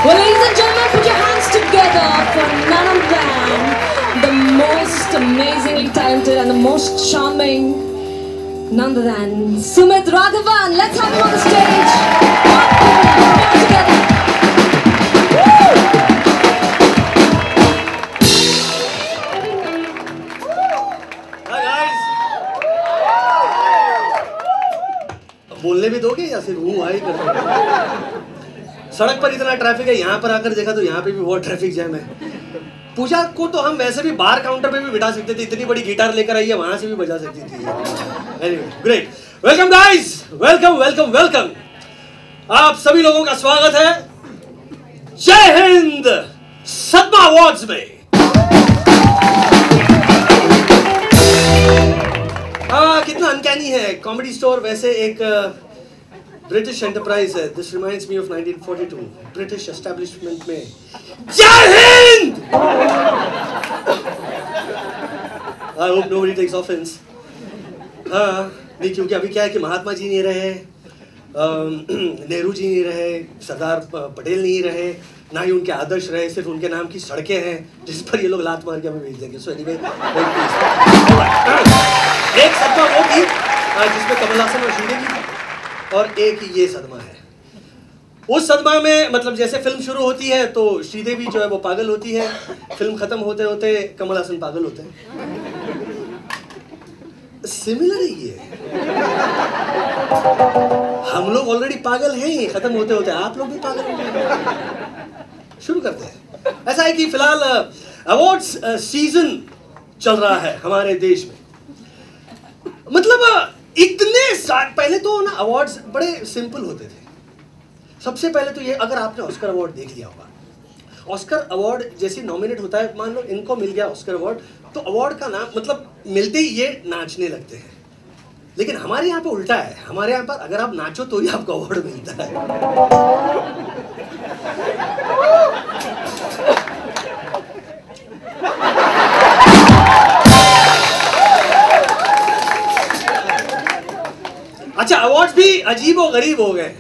Well, ladies and gentlemen, put your hands together for none other than the most amazingly talented and the most charming, none other than Sumit Raghavan. Let's have him on the stage. Put your hands together. Hi guys. बोलने भी दोगे या सिर्फ वो high कर? सड़क पर इतना ट्रैफिक है, यहाँ पर आकर देखा तो यहाँ पे भी बहुत ट्रैफिक जैम है। पूजा को तो हम वैसे भी बार काउंटर पे भी बिठा सकते थे, इतनी बड़ी गिटार लेकर आई है, वहां से भी बजा सकती थी। Anyway, great. Welcome guys, welcome welcome welcome. आप सभी लोगों का स्वागत है जय हिंद सदमा अवार्ड्स में। कितना अनकैनी है। कॉमेडी स्टोर वैसे एक ब्रिटिश एंटरप्राइज है। This reminds me of 1942 British establishment में जय हिंद। I hope nobody takes offence. नहीं, क्योंकि अभी क्या है कि महात्मा जी नहीं रहे, नेहरू जी नहीं रहे, सरदार पटेल नहीं रहे, ना ही उनके आदर्श रहे, सिर्फ उनके नाम की सड़कें हैं जिस पर ये लोग लात मार के हमें भेज देंगे। सो एनीवे, एक सदमा वो थी जिसमें कमल हासन और श्रीदेवी थी, और एक ये सदमा है। उस सदमा में मतलब जैसे फिल्म शुरू होती है तो श्रीदेवी जो है वो पागल होती है, फिल्म खत्म होते होते कमल हासन पागल होते हैं। सिमिलर ही है। हम लोग ऑलरेडी पागल हैं ही, खत्म होते होते आप लोग भी पागल होंगे। शुरू करते हैं। ऐसा है कि फिलहाल अवार्ड्स सीजन चल रहा है हमारे देश में। मतलब इतने पहले तो ना अवार्ड्स बड़े सिंपल होते थे। सबसे पहले तो ये, अगर आपने ऑस्कर अवार्ड देख लिया होगा, ऑस्कर अवार्ड जैसे नॉमिनेट होता है, मान लो इनको मिल गया ऑस्कर अवार्ड, तो अवार्ड का नाम मतलब मिलते ही ये नाचने लगते हैं। लेकिन हमारे यहाँ पे उल्टा है। हमारे यहाँ पर अगर आप नाचो तो ही आपको अवार्ड मिलता है। अच्छा, अवार्ड्स भी अजीब और गरीब हो गए।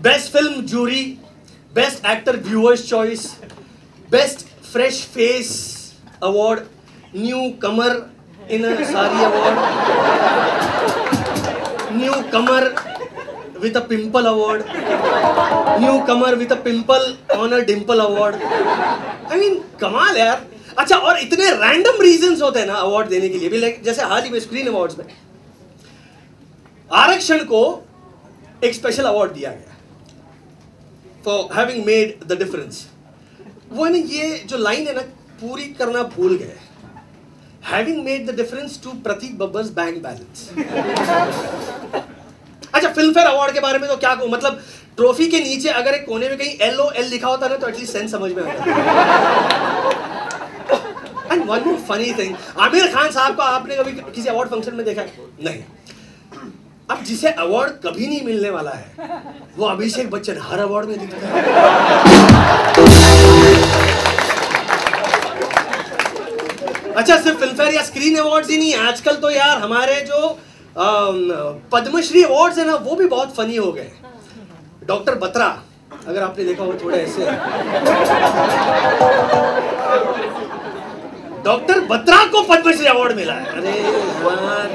Best film jury, best actor viewers choice, best fresh face award, newcomer in a sari award, newcomer with a pimple award, newcomer with a pimple on a dimple award. I mean कमाल यार। अच्छा, और इतने random reasons होते हैं ना award देने के लिए भी। लाइक जैसे हाल ही में स्क्रीन अवार्ड्स में आरक्षण को एक स्पेशल अवार्ड दिया गया for having made the difference. वो है ना, ये जो लाइन है ना, पूरी करना भूल गए। Having made the difference to Prateik Babbar's bank balance. अच्छा, फिल्म फेयर अवार्ड के बारे में तो क्या कहूं, मतलब ट्रॉफी के नीचे अगर एक कोने में कहीं LOL लिखा होता ना तो एटलीस्ट सेंस समझ में आता। And one more funny thing, Aamir Khan साहब को आपने कभी किसी अवार्ड फंक्शन में देखा है? नहीं। अब जिसे अवार्ड कभी नहीं मिलने वाला है वो अभिषेक बच्चन हर अवार्ड में दिखता है। अच्छा, सिर्फ फिल्म फेयर या स्क्रीन अवार्ड्स ही नहीं, आजकल तो यार हमारे जो पद्मश्री अवार्ड्स है ना वो भी बहुत फनी हो गए। डॉक्टर बत्रा, अगर आपने देखा हो, थोड़े ऐसे डॉक्टर बत्रा को पद्मश्री अवार्ड मिला है। अरे यार,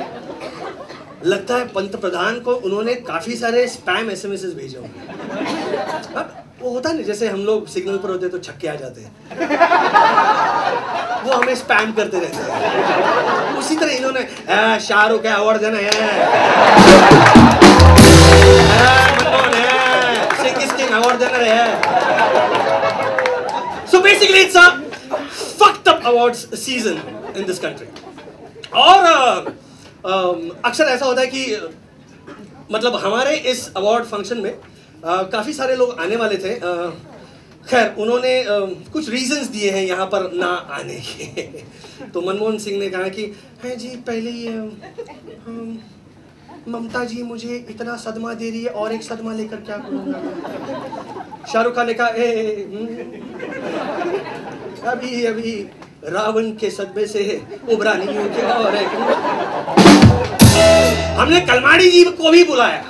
लगता है पंत प्रधान को उन्होंने काफी सारे स्पैम SMS भेजे होंगे। वो होता नहीं, जैसे हम लोग सिग्नल पर होते तो छक्के आ जाते हैं, वो हमें स्पैम करते रहते हैं। उसी तरह इन्होंने शाहरुख का अवार्ड देना है, सिंह अवार्ड देना है। So basically it's a fucked up awards season in this country. और अक्सर ऐसा होता है कि मतलब हमारे इस अवार्ड फंक्शन में काफ़ी सारे लोग आने वाले थे। खैर, उन्होंने कुछ रीजंस दिए हैं यहाँ पर ना आने के। तो मनमोहन सिंह ने कहा कि है जी, पहले ही ममता जी मुझे इतना सदमा दे रही है और एक सदमा लेकर क्या करूँगा। शाहरुख खान ने कहा अभी अभी रावण के सदमे से उभरा नहीं हो क्या। और हमने कलमाड़ी जी को भी बुलाया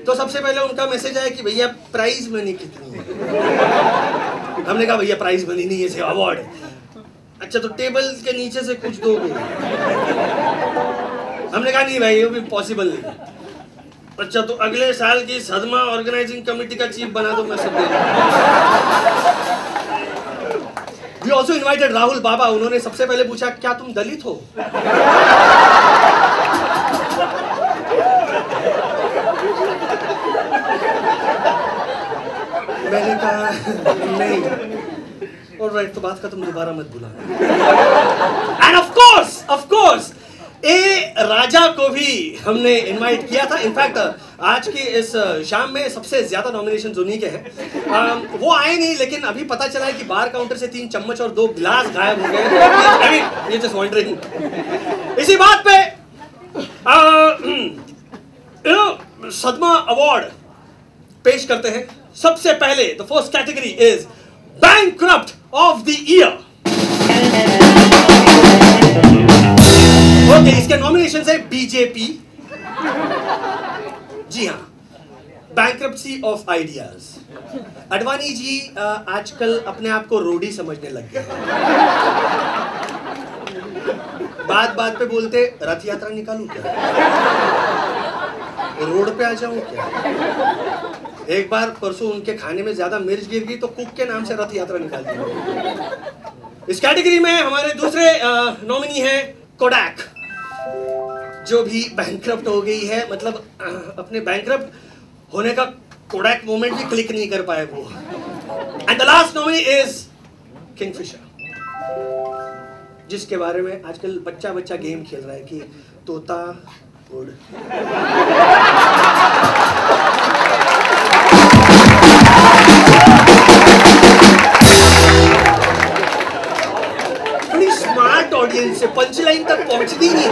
तो सबसे पहले उनका मैसेज आया कि भैया प्राइस मनी कितनी है। हमने कहा भैया प्राइज मनी नहीं है, सिर्फ अवार्ड है। अच्छा तो टेबल के नीचे से कुछ दोगे? हमने कहा नहीं भाई, वो भी पॉसिबल नहीं। अच्छा तो अगले साल की सदमा ऑर्गेनाइजिंग कमेटी का चीफ बना दो, मैं सब दे दूंगा। We also invited राहुल बाबा। उन्होंने सबसे पहले पूछा क्या तुम दलित हो? मैंने कहा नहीं। ऑलराइट, तो बात का तुम दोबारा मत बुला। एंड ऑफ कोर्स ए राजा को भी हमने इनवाइट किया था। इनफैक्ट आज की इस शाम में सबसे ज्यादा नॉमिनेशंस उन्हीं के हैं। वो आए नहीं, लेकिन अभी पता चला है कि बार काउंटर से 3 चम्मच और 2 गिलास गायब हो गए। ये जस्ट वंडरिंग। इसी बात पे सदमा अवार्ड पेश करते हैं। सबसे पहले the first category is bankrupt of the year. Okay, इसके नॉमिनेशन है बीजेपी, जी हाँ, bankruptcy of ideas. Advani ji आजकल अपने आप को रोडी समझने लग गए। बात पे बोलते रथ यात्रा निकालूं क्या, रोड पे आ जाऊं क्या। एक बार परसों उनके खाने में ज्यादा मिर्च गिर गई तो कुक के नाम से रथ यात्रा निकाल दी। इस कैटेगरी में हमारे दूसरे नॉमिनी हैं कोडैक, जो भी बैंकक्रप्ट हो गई है। मतलब अपने बैंकक्रप्ट होने का कोडैक मोमेंट भी क्लिक नहीं कर पाए वो। And the last nominee is Kingfisher, जिसके बारे में आजकल बच्चा गेम खेल रहा है कि तोता उड़। बड़ी स्मार्ट ऑडियंस से पंचलाइन तक पहुंचनी नहीं है।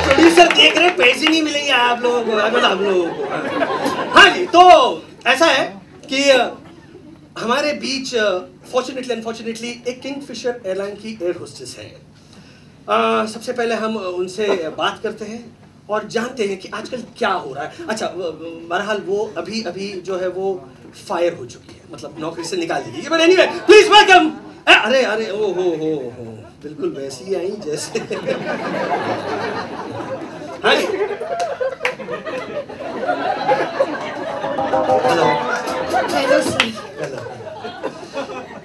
प्रोड्यूसर देख रहे, पैसे नहीं मिलेंगे आप लोगों को, हम लोगों को। हाँ जी, तो ऐसा है कि हमारे बीच फॉर्चुनेटली अनफॉर्चुनेटली एक किंगफिशर एयरलाइन की एयर होस्टेस है। सबसे पहले हम उनसे बात करते हैं और जानते हैं कि आजकल क्या हो रहा है। अच्छा, बहरहाल वो अभी जो है वो फायर हो चुकी है, मतलब नौकरी से निकाल दी गई। But anyway, please welcome. अरे ओ हो बिल्कुल वैसी ही आई जैसे। हाँ जी, हेलो।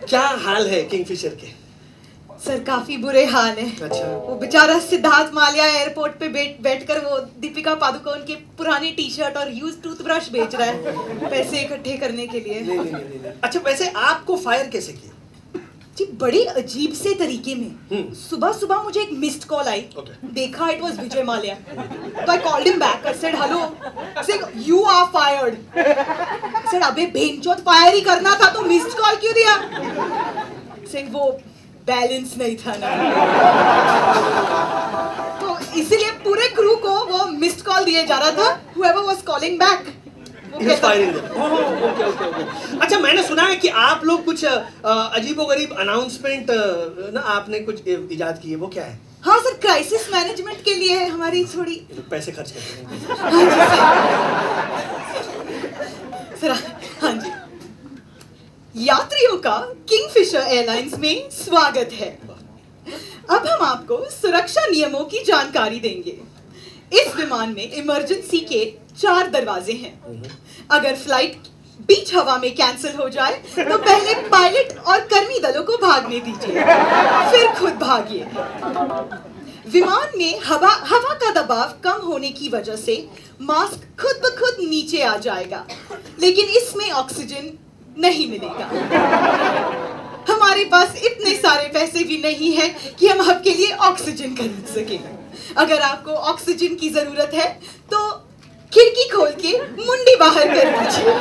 क्या हाल है किंगफिशर के? सर काफी बुरे हाल है। अच्छा। वो बेचारा सिद्धार्थ मालिया एयरपोर्ट पे बैठकर वो दीपिका पादुकोण के पुरानी टी शर्ट और यूज टूथब्रश बेच रहा है पैसे इकट्ठे करने के लिए। नहीं। अच्छा, वैसे आपको फायर कैसे किया? जी बड़ी अजीब से तरीके में। सुबह मुझे एक मिस्ड कॉल आई। देखा इट वाज विजय माल्या। तो I called him back. I said hello. Said you are fired. Said अबे भेंचोद, फायर ही करना था तो मिस्ड कॉल क्यों दिया? सेड वो बैलेंस नहीं था ना। तो इसीलिए पूरे क्रू को वो मिस्ड कॉल दिए जा रहा था। Whoever was calling back, okay. अच्छा, मैंने सुना है कि आप लोग कुछ अजीबोगरीब अनाउंसमेंट ना आपने कुछ इजाद की है, वो क्या है? हाँ सर, क्राइसिस मैनेजमेंट के लिए हमारी थोड़ी पैसे खर्च करते हैं। सर हाँ जी, यात्रियों का किंगफिशर एयरलाइंस में स्वागत है। अब हम आपको सुरक्षा नियमों की जानकारी देंगे। इस विमान में इमरजेंसी के 4 दरवाजे हैं। अगर फ्लाइट बीच हवा में कैंसिल हो जाए तो पहले पायलट और कर्मी दलों को भागने दीजिए, फिर खुद भागिए। विमान में हवा का दबाव कम होने की वजह से मास्क खुद ब खुद नीचे आ जाएगा, लेकिन इसमें ऑक्सीजन नहीं मिलेगा। हमारे पास इतने सारे पैसे भी नहीं है कि हम आपके लिए ऑक्सीजन खरीद सकें। अगर आपको ऑक्सीजन की जरूरत है तो खिड़की खोल के मुंडी बाहर कर दीजिए।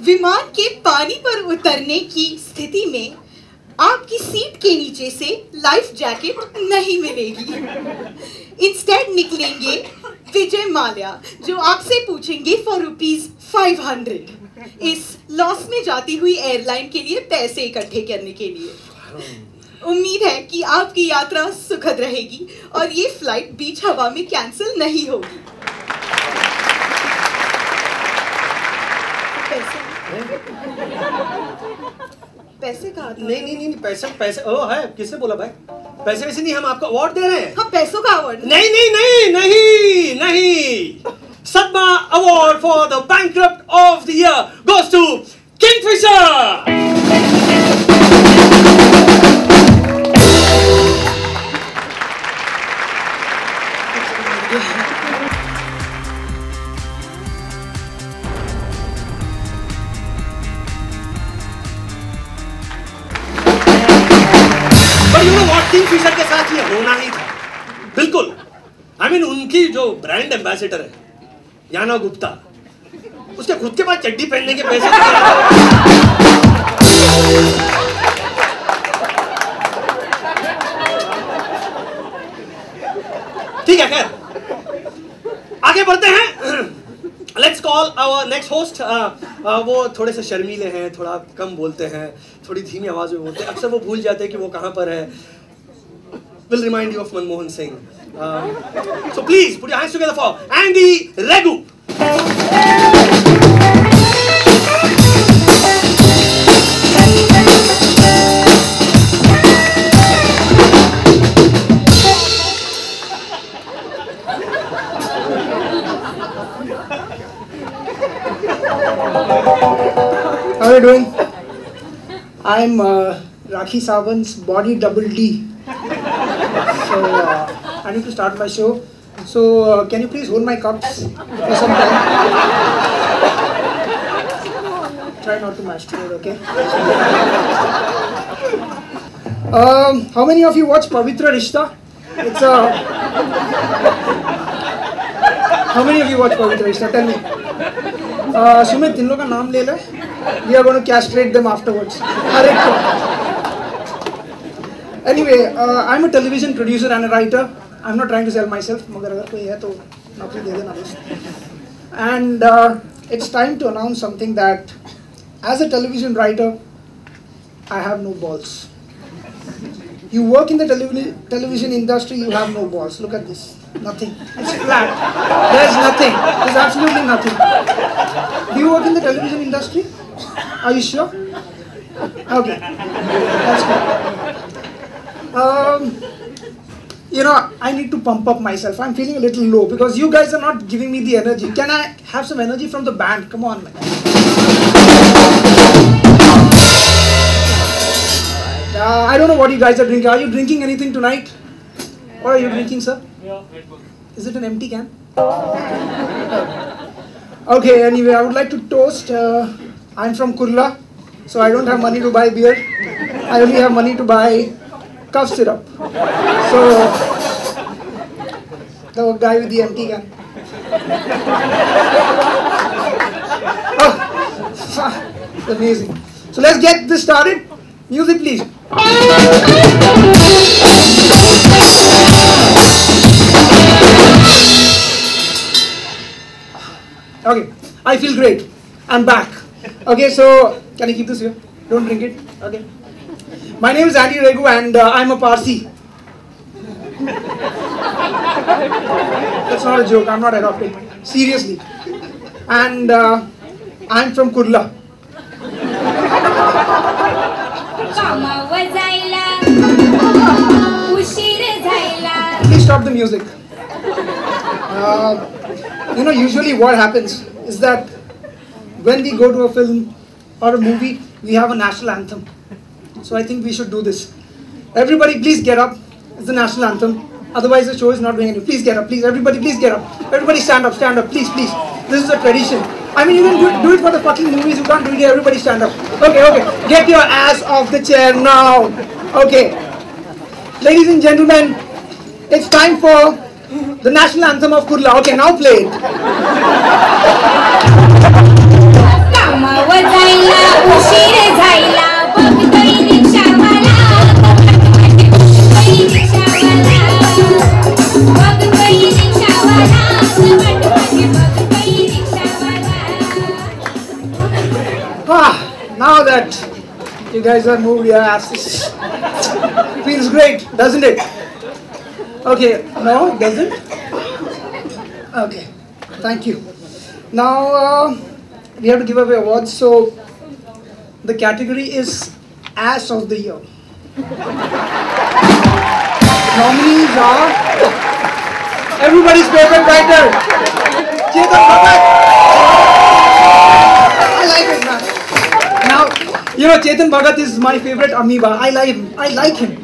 विमान के पानी पर उतरने की स्थिति में आपकी सीट के नीचे से लाइफ जैकेट नहीं मिलेगी। इंस्टेड निकलेंगे विजय माल्या, जो आपसे पूछेंगे फॉर ₹500 इस लॉस में जाती हुई एयरलाइन के लिए पैसे इकट्ठे करने के लिए। उम्मीद है कि आपकी यात्रा सुखद रहेगी और ये फ्लाइट बीच हवा में कैंसिल नहीं होगी। पैसे कहा था? नहीं नहीं नहीं, पैसे पैसे ओ है, किसने बोला भाई? पैसे वैसे नहीं, हम आपको अवार्ड दे रहे हैं। हम पैसों का अवार्ड? नहीं नहीं नहीं नहीं नहीं, सदमा award for the bankrupt of the year goes to Kingfisher. Kingfisher के साथ ये होना ही था, बिल्कुल। I mean, उनकी जो ब्रांड एम्बेसडर है याना गुप्ता, उसके खुद के पास चड्डी पहनने के पैसे ठीक है, खैर आगे बढ़ते हैं। Let's call our next host. वो थोड़े से शर्मीले हैं, थोड़ा कम बोलते हैं, थोड़ी धीमी आवाज में बोलते हैं, अक्सर वो भूल जाते हैं कि वो कहाँ पर है। Will remind you of Manmohan Singh. So please put your hands together for Andy Regu. How are you doing? I'm Rakhi Sawant's body double D. So I need to start my show. So can you please hold my cups for some time? Try not to masturbate, okay? How many of you watch Pavitra Rishta? It's a. How many of you watch Pavitra Rishta? Tell me. Sumit, इन लोगों का नाम ले ले. We are going to castrate them afterwards. हर एक को. Anyway, I'm a television producer and a writer. I'm not trying to sell myself. मगर अगर कोई है तो नौकरी दे देना दोस्त. And it's time to announce something that, as a television writer, I have no balls. You work in the television industry, you have no balls. Look at this. Nothing. It's flat. There's nothing. There's absolutely nothing. Do you work in the television industry? Are you sure? Okay. That's good. You know, I need to pump up myself. I'm feeling a little low because you guys are not giving me the energy. Can I have some energy from the band? Come on, man. I don't know what you guys are drinking. Are you drinking anything tonight? What are you drinking, sir? Yeah, Red Bull. Is it an empty can? Okay, anyway, I would like to toast. I'm from Kurla, so I don't have money to buy beer. I only have money to buy cough syrup. So, the guy with the empty can. Oh, it's amazing. So let's get this started. Music, please. Okay, I feel great. I'm back. Okay, so can I keep this here? Don't drink it. Okay. My name is Andy Regu and I'm a Parsi. That's not a joke. I'm not adopted. Seriously. And I'm from Kurla. Please stop the music. You know, usually what happens is that when we go to a film or a movie, we have a national anthem. So I think we should do this. Everybody please get up. It's the national anthem. Otherwise the show is not going anywhere. Please get up, please. Everybody please get up. Everybody stand up, please, please. This is a tradition. I mean, you can do it for the fucking movies. You can't do it here. Everybody stand up. Okay, okay. Get your ass off the chair now. Okay. Ladies and gentlemen, it's time for the national anthem of Kurla. Okay, now play it. Now that you guys are moved your asses, feels great, doesn't it? Okay, no, it doesn't? Okay, thank you. Now, we have to give away awards. So the category is Ass of the Year. Nominees are everybody's favorite writer, Chetan Bhagat. I like it, man. Now, you know, Chetan Bhagat is my favorite amoeba. I like him.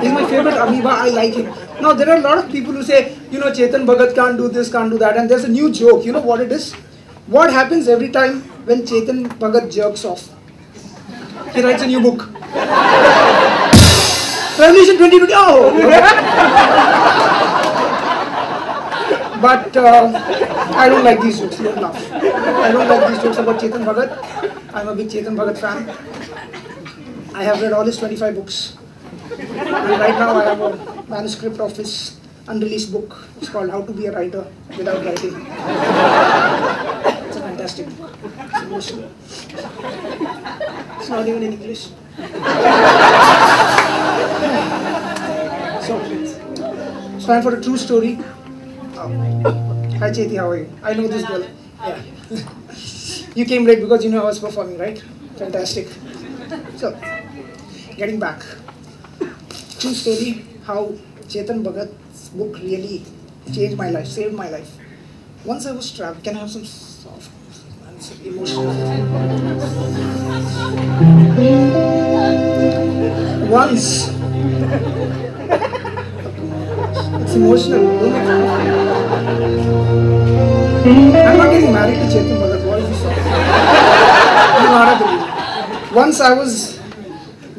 He's my favorite amoeba. I like him. Now, there are a lot of people who say, you know, Chetan Bhagat can't do this, can't do that. And there's a new joke. You know what it is? What happens every time when Chetan Bhagat jerks off? He writes a new book. Revolution 2020. Oh! But I don't like these jokes. Don't laugh. I don't like these jokes about Chetan Bhagat. I'm a big Chetan Bhagat fan. I have read all his 25 books. Right now I have a manuscript of his unreleased book. It's called How to Be a Writer Without Writing. It's a fantastic book. It's emotional. It's not even in English. So, it's time for a true story. Hi Cheti, how are you? I know this girl. Yeah. You came late because you know I was performing, right? Fantastic. So, getting back. True story, how Chetan Bhagat's book really changed my life, saved my life. Once I was trapped, can I have some soft, emotional? Once, it's emotional. Don't make fun of me. I'm not getting married to Chetan Bhagat. What is this? You know how to believe. Once I was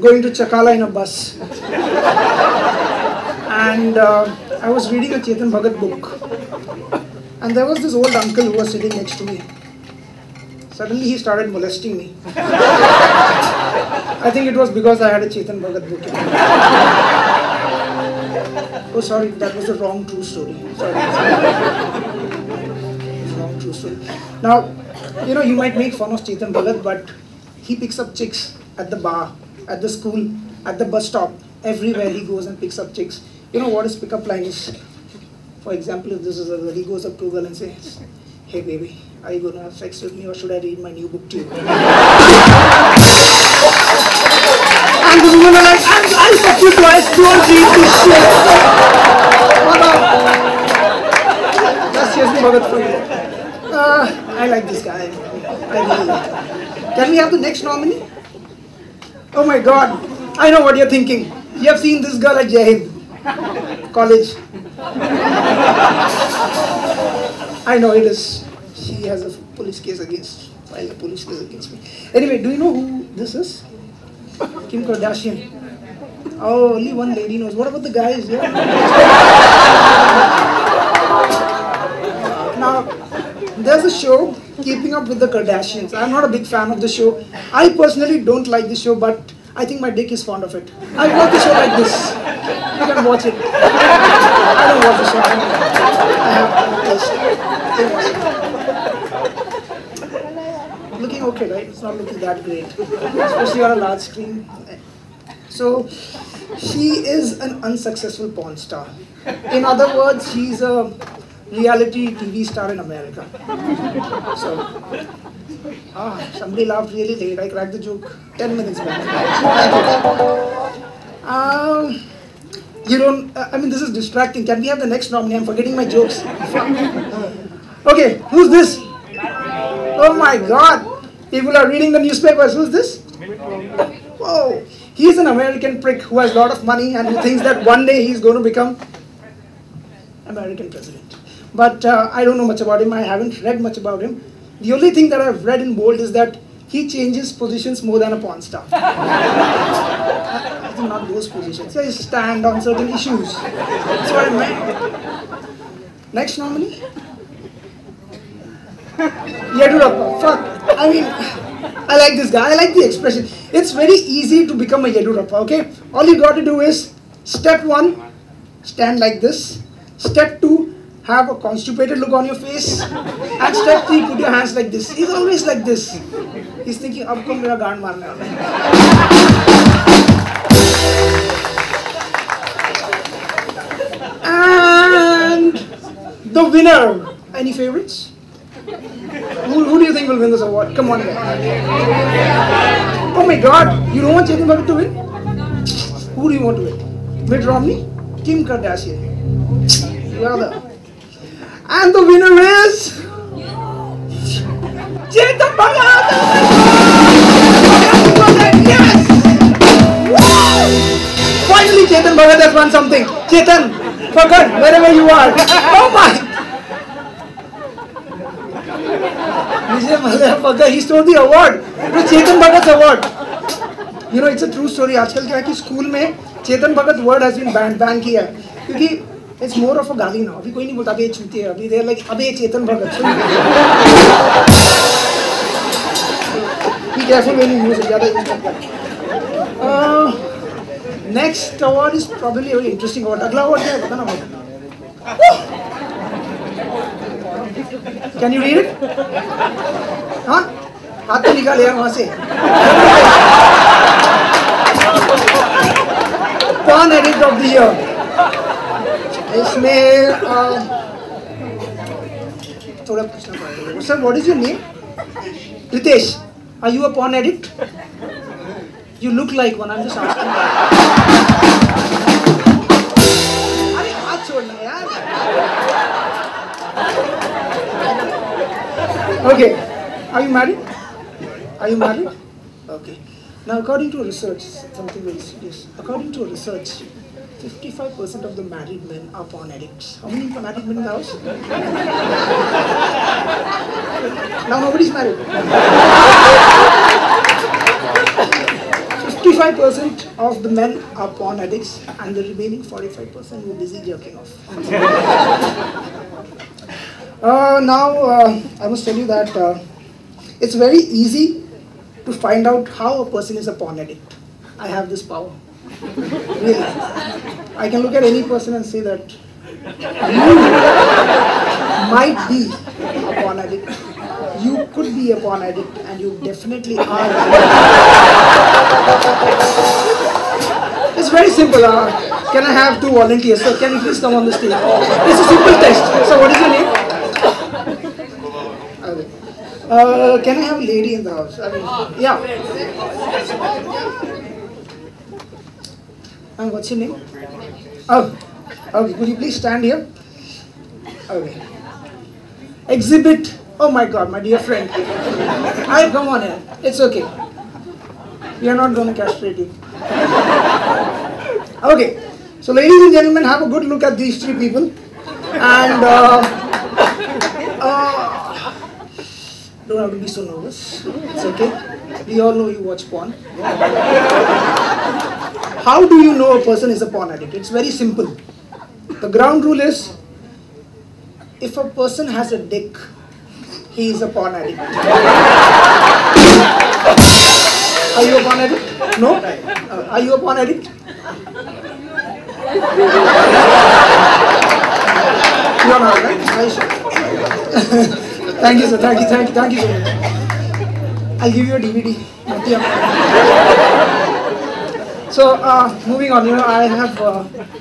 going to Chakala in a bus, and I was reading a Chetan Bhagat book, and there was this old uncle who was sitting next to me. Suddenly he started molesting me. I think it was because I had a Chetan Bhagat book. Oh, sorry, that was the wrong true story. Sorry. Wrong true story. Now, you know, you might make fun of Chetan Bhagat, but he picks up chicks at the bar, at the school, at the bus stop. Everywhere he goes and picks up chicks. You know what his pickup line is? For example, if this is a girl, he goes up to a girl and says, "Hey baby, are you going to have sex with me or should I read my new book to you?" And the women are like, I'll fuck you twice, don't read this shit. What up? That's Chetan Bhagat for you. I like this guy. I really like him. Can we have the next nominee? Oh my god, I know what you're thinking. You have seen this girl at Jai College. I know it is. She has a police case against, filed a police case against me. Anyway, do you know who this is? Kim Kardashian. Oh, only one lady knows. What about the guys? Yeah. Now, there's a show, Keeping Up with the Kardashians. I'm not a big fan of the show. I personally don't like the show, but I think my dick is fond of it. I watch the show like this. You can watch it. I don't watch the show. I have looking okay, right? It's not looking that great, especially on a large screen. So, she is an unsuccessful porn star. In other words, she's a reality TV star in America. So, somebody laughed really late. I cracked the joke 10 minutes back. You don't, I mean, this is distracting. Can we have the next nominee? I'm forgetting my jokes. Okay, who's this? Oh my god! People are reading the newspapers. Who's this? Whoa! He's an American prick who has a lot of money and who thinks that one day he's going to become American president. But I don't know much about him. I haven't read much about him. The only thing that I've read in bold is that he changes positions more than a porn star. I think not those positions. They stand on certain issues. That's what I meant. Next nominee? Yedurappa. Fuck. I mean, I like this guy. I like the expression. It's very easy to become a Yedurappa, okay? All you got to do is, step 1, stand like this. Step 2, have a constipated look on your face. And step 3, put your hands like this. He's always like this. He's thinking, ab ko mera gaan marne wala hai. And the winner. Any favorites? Who do you think Singh will win this award. Come on, guys. Oh my God, you don't want Chetan Bhagat to win? Who do you want to win? Mitt Romney? Kim Kardashian? You are the... And the winner is... Chetan Bhagat! Yes! Woo! Finally Chetan Bhagat has won something. Chetan Bhagat, wherever you are. Oh my! Vijay Mallya Bhagat, he stole the award. It was Chetan Bhagat's award. You know, it's a true story. आजकल क्या है कि school में Chetan Bhagat word has been ban किया है क्योंकि it's more of a गाली now. अभी कोई नहीं बोलता अबे चूतिए, अभी they're like अबे Chetan Bhagat. Be careful when you use it. ज़्यादा use मत कर. Next award is probably a very interesting award. अगला award क्या है पता ना मुझे. Can you read it? हाँ? हाथ तो निकाल यार वहाँ से. Porn Edit of the Year. इसमें थोड़ा पूछना पड़ेगा. Sir, what is your name? Ritesh. Are you a porn addict? You look like one. I'm just asking. अरे हाथ छोड़ना यार. Okay. Are you married? Are you married? Okay. Now, according to a research, something very serious. According to a research, 55% of the married men are porn addicts. How many married men in the house? Now nobody's married. 55% of the men are porn addicts, and the remaining 45% were busy jerking off. I must tell you that it's very easy to find out how a person is a porn addict. I have this power. Really. I can look at any person and say that you might be a porn addict. You could be a porn addict, and you definitely are. It's very simple. Can I have 2 volunteers? So can you please come on the stage? It's a simple test. So what is your name? Can I have a lady in the house? I mean, yeah. And what's your name? Oh, okay. Could you please stand here? Okay. Exhibit. Oh my God, my dear friend. I come on here. It's okay. We are not going to castrate you. Okay. So, ladies and gentlemen, have a good look at these 3 people, and. Don't have to be so nervous. It's okay. We all know you watch porn. How do you know a person is a porn addict? It's very simple. The ground rule is, if a person has a dick, he is a porn addict. Are you a porn addict? No? Are you a porn addict? You're not, right? Are you sure? Thank you, sir. Thank you so much. I'll give you a DVD. So, moving on, I have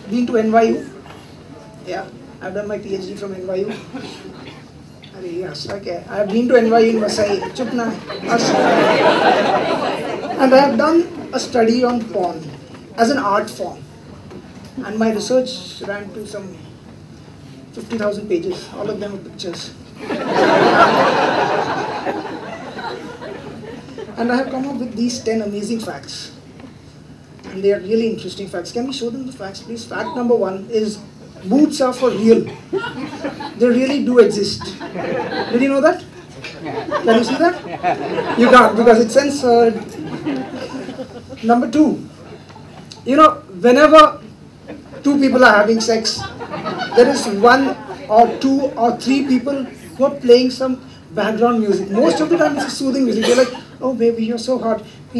been to NYU. Yeah, I've done my PhD from NYU. Yes, okay. I have been to NYU in Vasai. Chupna. And I have done a study on porn as an art form. And my research ran to some 50,000 pages. All of them are pictures. And I have come up with these 10 amazing facts. And they are really interesting facts. Can we show them the facts, please? Fact number 1 is boobs are for real. They really do exist. Did you know that? Can you see that? You can't because it's censored. Number 2, whenever 2 people are having sex, there is 1 or 2 or 3 people who are playing some background music. Most of the time it's soothing music. They're like, oh baby, you're so hot. So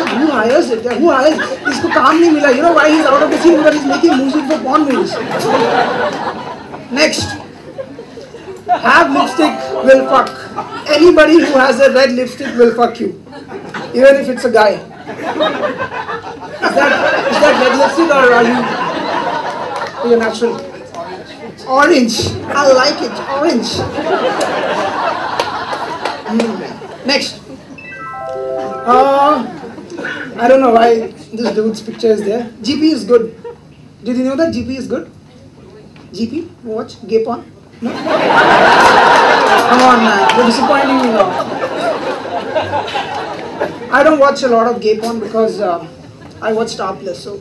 who hires it? Who hires it? Isko kaam nahi mila. You know why he's out of the scene? Because he's making music for porn movies. Next. Have lipstick will fuck. Anybody who has a red lipstick will fuck you. Even if it's a guy. Is that red lipstick or are you natural? Orange. I like it. Orange. Next. I don't know why this dude's picture is there. GP is good. Did you know that GP is good? GP? Watch? Gay porn? No? Come on, man. You're disappointing me now. I don't watch a lot of gay porn because I watch Star Plus, so.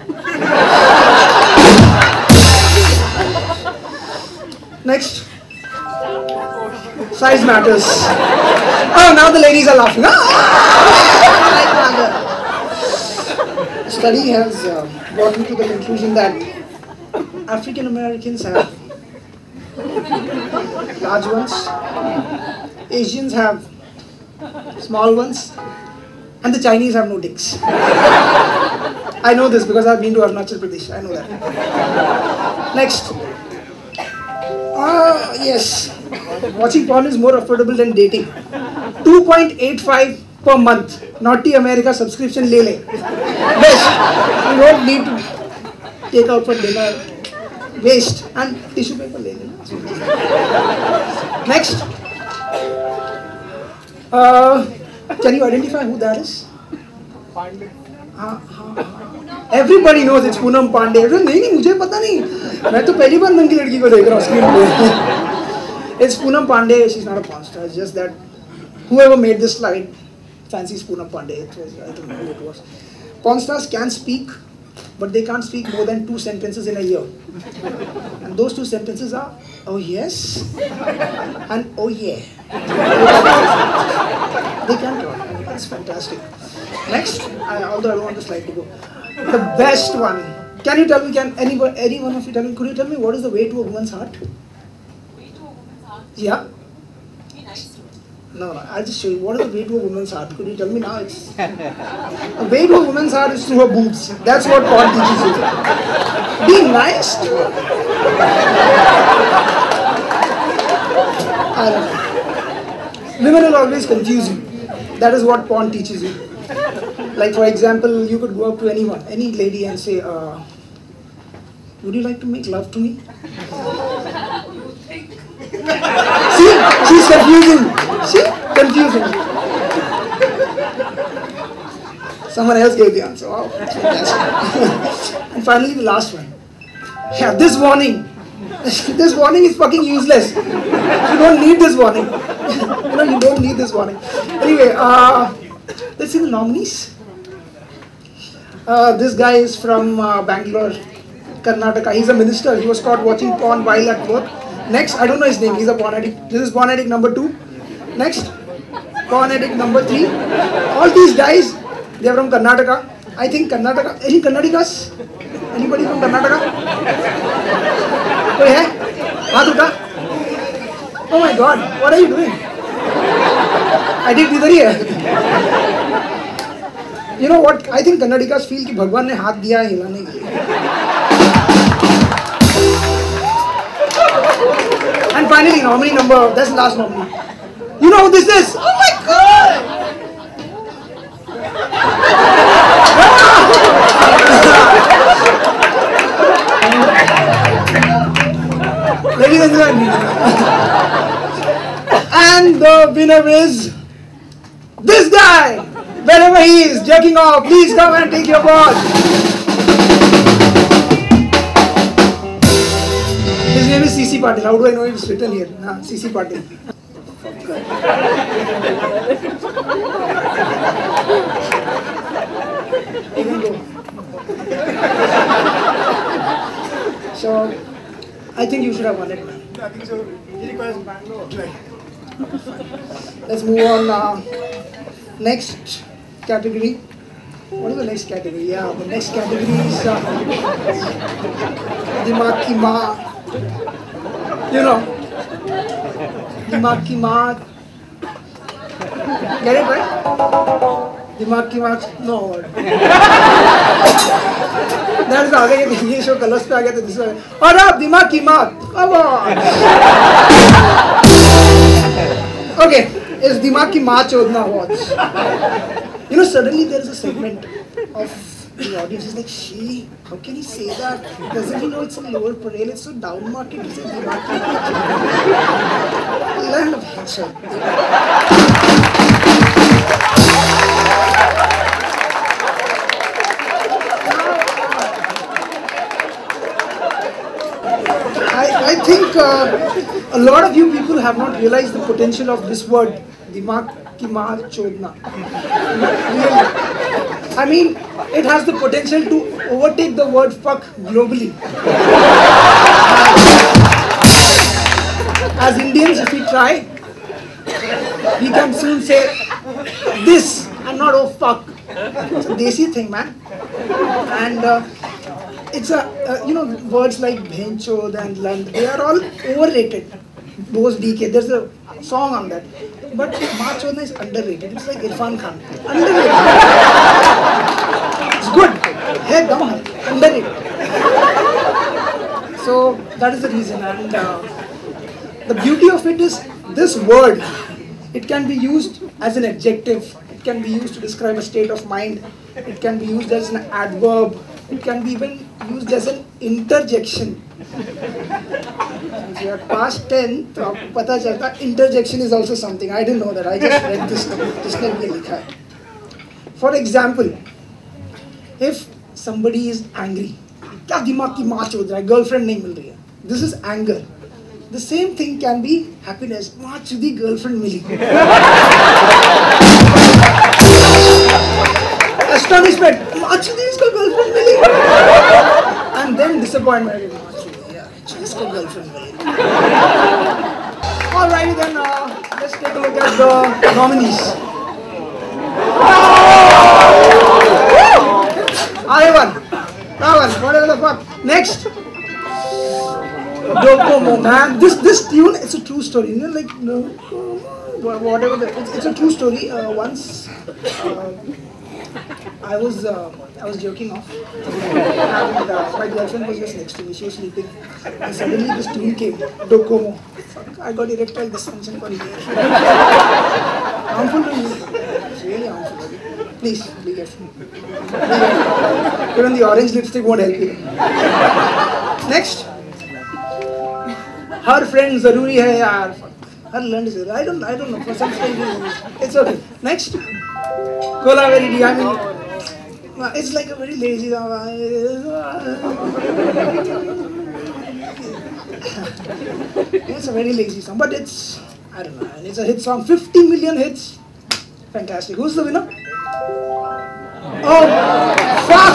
Next. Size matters. Oh, now the ladies are laughing. Study has brought me to the conclusion that African Americans have large ones, Asians have small ones, and the Chinese have no dicks. I know this because I've been to Arunachal Pradesh. I know that. Next. Yes. Watching porn is more affordable than dating. 2.85 per month. Naughty America subscription le le. Best. You don't need to take out for dinner. Waste. And tissue paper le le. Next. Can you identify who that is? Everybody knows it's Poonam Pandey. नहीं मुझे पता नहीं. मैं तो पहली बार नंगी लड़की को देख रहा हूँ स्क्रीन पे. It's Poonam Pandey. She's not a porn star. It's just that whoever made this slide fancies Poonam Pandey. It was, I don't know who it was. Porn stars can speak, but they can't speak more than 2 sentences in a year. And those 2 sentences are, oh yes, and oh yeah. They can talk. I mean, that's fantastic. Next, although I don't want the slide to go. The best one. Can you tell me, can any one of you tell me, could you tell me what is the way to a woman's heart? Way to a woman's heart? Yeah? Be nice to her. No, I'll just show you. What is the way to a woman's heart? Could you tell me now? It's a way to a woman's heart is through her boobs. That's what Paul teaches you. Be nice to her. I don't know. Women will always confuse you. That is what porn teaches you. Like for example, you could go up to anyone, any lady and say, would you like to make love to me? See? She's confusing. See? Confusing. Someone else gave the answer. Wow, that's fantastic. And finally, the last one. Yeah, this warning. This warning is fucking useless. You don't need this warning. You don't need this warning. Anyway, let's see the nominees. This guy is from Bangalore, Karnataka. He's a minister. He was caught watching porn while at work. Next, I don't know his name. He's a porn addict. This is porn addict number 2. Next, porn addict number 3. All these guys, they are from Karnataka. I think Karnataka. Any Karnatikas? Anybody from Karnataka? Koi hai? Haath utha? Oh my God! What are you doing? Addict idhar hi hai. You know what? I think Kannadikas feel कि भगवान ने हाथ दिया है हिलाने के लिए. And finally, nominee number. That's the last nominee. You know who this is? Oh my God! Ladies and gentlemen, and the winner is this guy. Wherever he is, jerking off, please come and take your ball. His name is CC Patil. How do I know it's written here? CC Patil. You can go. So, I think you should have won it, man. I think so. He requires Bangalore. Let's move on. Next category. What is the next category? Yeah, the next category is Dimag Ki Maa. You know, Dimag Ki Maa. Get it right? Dimag Ki Maa. No. That's the आगे के ये show colours पे आ गया तो दूसरा और अब दिमाग की माँ come on. Okay, it's दिमाग की माँ चोदना awards. You know, suddenly there is a segment of the audience is like, she, how can he say that? Doesn't he know it's a lower parade? It's so down market. He says दिमाग की माँ. Land of hatred. a lot of you people have not realized the potential of this word, dimag ki maar chodna. Really. I mean, it has the potential to overtake the word fuck globally. As Indians, if we try, we can soon say this and not oh fuck. It's a desi thing, man. And it's words like bhenchod and land, they are all overrated. Those DK, there's a song on that. But Machona is underrated. It's like Irfan Khan. Underrated. It's good. Hey, down. Underrated. So that is the reason. And the beauty of it is this word, it can be used as an adjective. It can be used to describe a state of mind. It can be used as an adverb. It can be even used as an interjection. If you are past 10, तो आपको पता चलता interjection is also something. I didn't know that. I just read this. जिसने ये लिखा है. For example, if somebody is angry, क्या दिमाग की मार चोद रहा है, girlfriend नहीं मिल रही है. This is anger. The same thing can be happiness. मार चुदी girlfriend मिली. Astonishment. मार चुदी इसको girlfriend milli. And then disappointment. इसको girlfriend milli. Alrighty then, let's take a look at the nominees. I1, whatever the fuck. Next, Docomo, man. This tune, it's a true story. You know, like whatever. It's a true story. Once, I was jerking off, and my girlfriend was just next to me. She was sleeping, and suddenly this tune came. Docomo. Fuck, I got erectile dysfunction for a year. Harmful to you. It's really harmful. Please, be careful. Even the orange lipstick won't help you. Next. Her friend zaruri hai yaar. Her learned is I don't know. For some strange reason, it's okay. Next. Kolaveri D. I mean, it's like a very lazy. It's a very lazy song, but it's, I don't know, it's a hit song. 50 million hits. Fantastic. Who's the winner? Oh, fuck!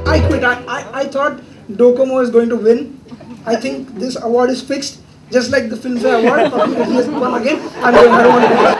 I quit. I thought Docomo is going to win. I think this award is fixed. Just like the Filmfare Award. He has won again. I don't want to do that.